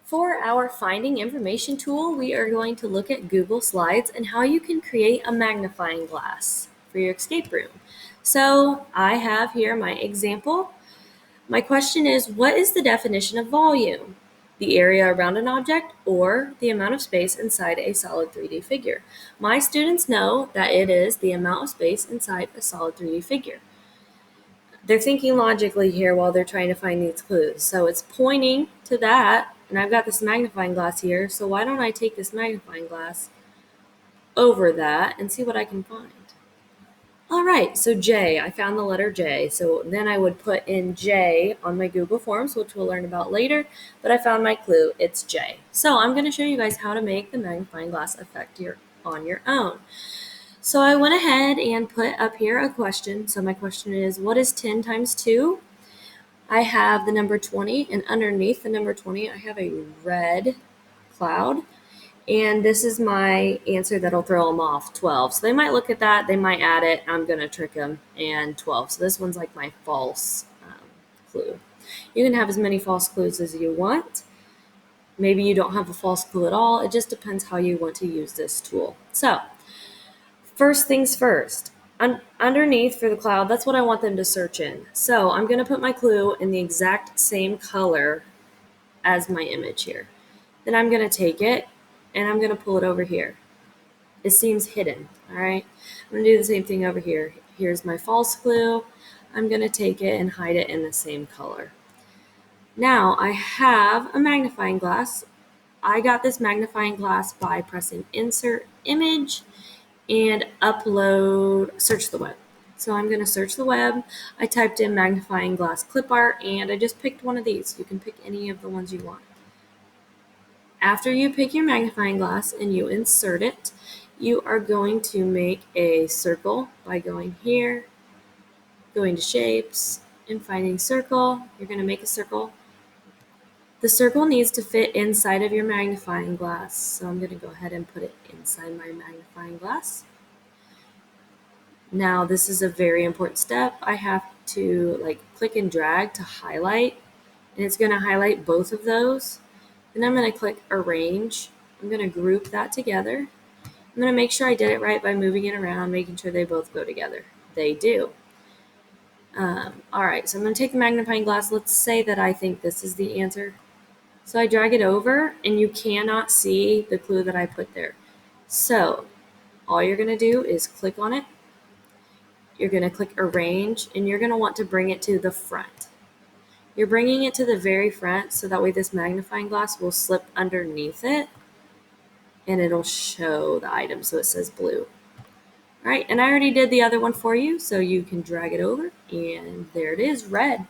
For our Finding Information tool, we are going to look at Google Slides and how you can create a magnifying glass for your escape room. So I have here my example. My question is, what is the definition of volume? The area around an object or the amount of space inside a solid 3D figure? My students know that it is the amount of space inside a solid 3D figure. They're thinking logically here while they're trying to find these clues. So it's pointing to that, and I've got this magnifying glass here, so why don't I take this magnifying glass over that and see what I can find. All right, so J, I found the letter J. So then I would put in J on my Google Forms, which we'll learn about later, but I found my clue, it's J. So I'm gonna show you guys how to make the magnifying glass effect on your own. So I went ahead and put up here a question. So my question is, what is 10 times 2? I have the number 20, and underneath the number 20, I have a red cloud. And this is my answer that'll throw them off, 12. So they might look at that, they might add it, I'm going to trick them, and 12. So this one's like my false clue. You can have as many false clues as you want. Maybe you don't have a false clue at all. It just depends how you want to use this tool. So first things first, underneath for the cloud, that's what I want them to search in. So I'm going to put my clue in the exact same color as my image here. Then I'm going to take it and I'm going to pull it over here. It seems hidden, all right? I'm going to do the same thing over here. Here's my false clue. I'm going to take it and hide it in the same color. Now I have a magnifying glass. I got this magnifying glass by pressing Insert Image and search the web. So I'm going to search the web. I typed in magnifying glass clip art and I just picked one of these. You can pick any of the ones you want. After you pick your magnifying glass and you insert it, you are going to make a circle by going here, going to shapes, and finding circle. You're going to make a circle. The circle needs to fit inside of your magnifying glass. So I'm going to go ahead and put it inside my magnifying glass. Now this is a very important step. I have to click and drag to highlight, and it's going to highlight both of those. Then I'm going to click arrange. I'm going to group that together. I'm going to make sure I did it right by moving it around, making sure they both go together. They do. All right, so I'm going to take the magnifying glass. Let's say that I think this is the answer. So I drag it over, and you cannot see the clue that I put there. So all you're going to do is click on it. You're going to click arrange, and you're going to want to bring it to the front. You're bringing it to the very front so that way this magnifying glass will slip underneath it and it'll show the item. So it says blue. All right, and I already did the other one for you, so you can drag it over and there it is, red.